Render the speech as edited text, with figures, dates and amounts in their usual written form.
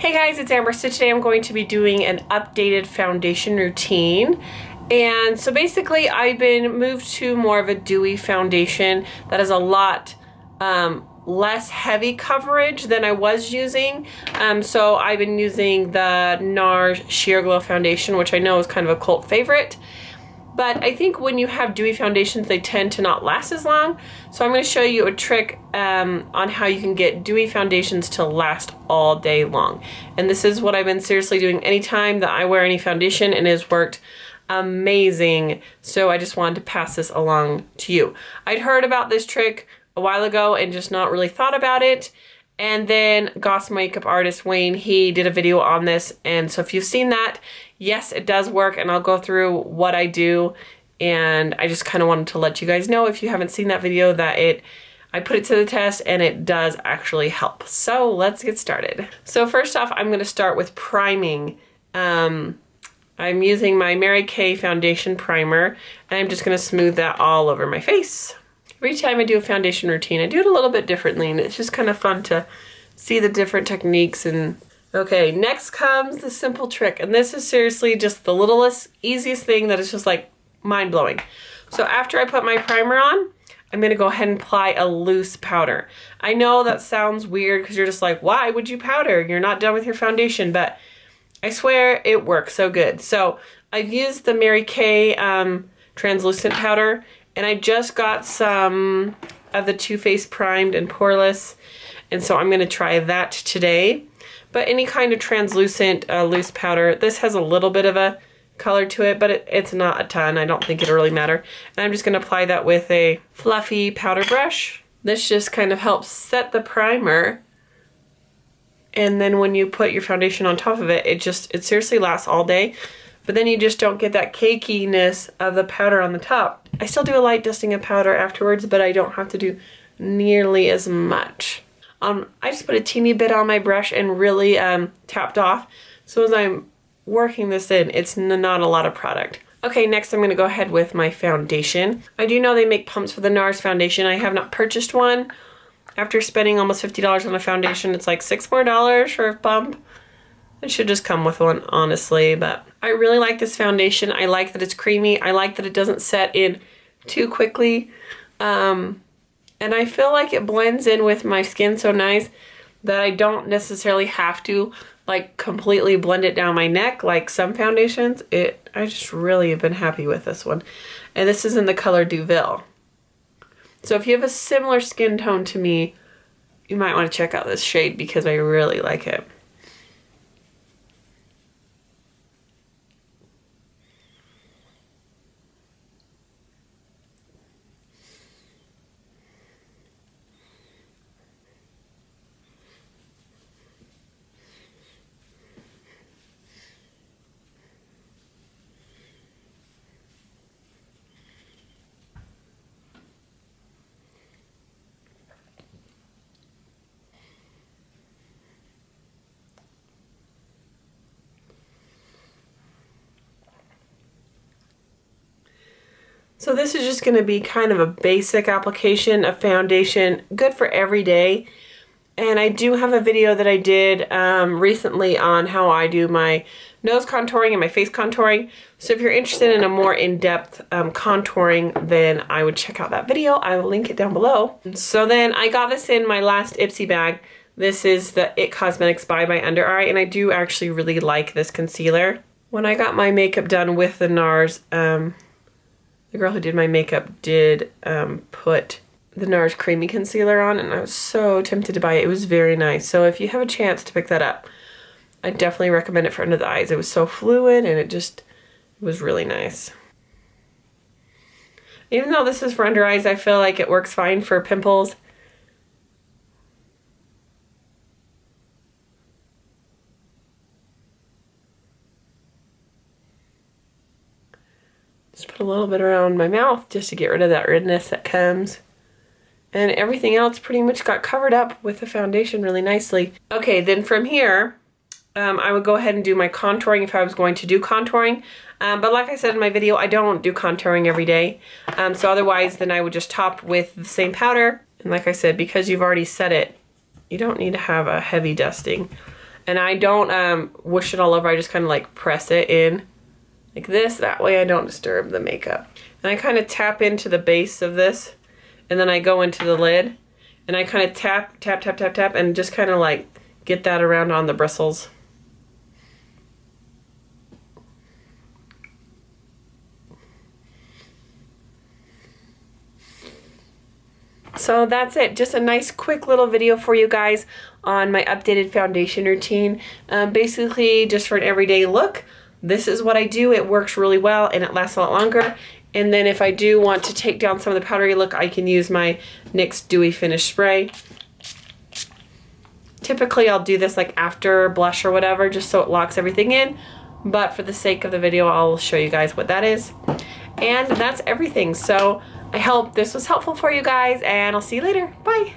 Hey guys, it's Amber. So today I'm going to be doing an updated foundation routine. And so basically I've been moved to more of a dewy foundation that is a lot less heavy coverage than I was using. So I've been using the Nars Sheer Glow foundation, which I know is kind of a cult favorite. But I think when you have dewy foundations, they tend to not last as long. So I'm going to show you a trick on how you can get dewy foundations to last all day long. And this is what I've been seriously doing anytime that I wear any foundation, and it has worked amazing. So I just wanted to pass this along to you. I'd heard about this trick a while ago and just not really thought about it. And then Goss makeup artist Wayne, he did a video on this, and so if you've seen that, yes, it does work, and I'll go through what I do. And I just kind of wanted to let you guys know, if you haven't seen that video, that I put it to the test and it does actually help. So let's get started. So first off, I'm going to start with priming. I'm using my Mary Kay foundation primer, and I'm just going to smooth that all over my face. Every time I do a foundation routine, I do it a little bit differently, and it's just kind of fun to see the different techniques. And okay, next comes the simple trick, and this is seriously just the littlest, easiest thing that is just like mind-blowing. So after I put my primer on, I'm gonna go ahead and apply a loose powder. I know that sounds weird because you're just like, why would you powder? You're not done with your foundation, but I swear it works so good. So I've used the Mary Kay translucent powder, and I just got some of the Too Faced Primed and Poreless, and so I'm going to try that today. But any kind of translucent loose powder, this has a little bit of a color to it, but it's not a ton. I don't think it'll really matter. And I'm just going to apply that with a fluffy powder brush. This just kind of helps set the primer, and then when you put your foundation on top of it, it seriously lasts all day. But then you just don't get that cakiness of the powder on the top. I still do a light dusting of powder afterwards, but I don't have to do nearly as much. I just put a teeny bit on my brush and really tapped off. So as I'm working this in, it's not a lot of product. Okay, next I'm going to go ahead with my foundation. I do know they make pumps for the Nars foundation. I have not purchased one. After spending almost $50 on a foundation, it's like $6 more for a pump. It should just come with one, honestly, but I really like this foundation. I like that it's creamy. I like that it doesn't set in too quickly. And I feel like it blends in with my skin so nice that I don't necessarily have to like completely blend it down my neck like some foundations. I just really have been happy with this one. And this is in the color Deauville. So if you have a similar skin tone to me, you might want to check out this shade because I really like it. So this is just going to be kind of a basic application of foundation, good for every day. And I do have a video that I did recently on how I do my nose contouring and my face contouring. So if you're interested in a more in-depth contouring, then I would check out that video. I will link it down below. So then I got this in my last IPSY bag. This is the IT Cosmetics by Under Eye, and I do actually really like this concealer. When I got my makeup done with the Nars, the girl who did my makeup did put the Nars Creamy Concealer on, and I was so tempted to buy it. It was very nice. So if you have a chance to pick that up, I definitely recommend it for under the eyes. It was so fluid, and it was really nice. Even though this is for under eyes, I feel like it works fine for pimples. Just put a little bit around my mouth just to get rid of that redness that comes. And everything else pretty much got covered up with the foundation really nicely. Okay, then from here, I would go ahead and do my contouring if I was going to do contouring. But like I said in my video, I don't do contouring every day. So otherwise, then I would just top with the same powder. And like I said, because you've already set it, you don't need to have a heavy dusting. And I don't whoosh it all over. I just kind of like press it in like this. That way I don't disturb the makeup. And I kind of tap into the base of this, and then I go into the lid, and I kind of tap, tap, tap, tap, tap, and just kind of like get that around on the bristles. So that's it. Just a nice quick little video for you guys on my updated foundation routine. Basically just for an everyday look. This is what I do. It works really well and it lasts a lot longer. And then if I do want to take down some of the powdery look, I can use my NYX Dewy Finish Spray. Typically I'll do this like after blush or whatever, just so it locks everything in. But for the sake of the video, I'll show you guys what that is. And that's everything. So I hope this was helpful for you guys, and I'll see you later. Bye.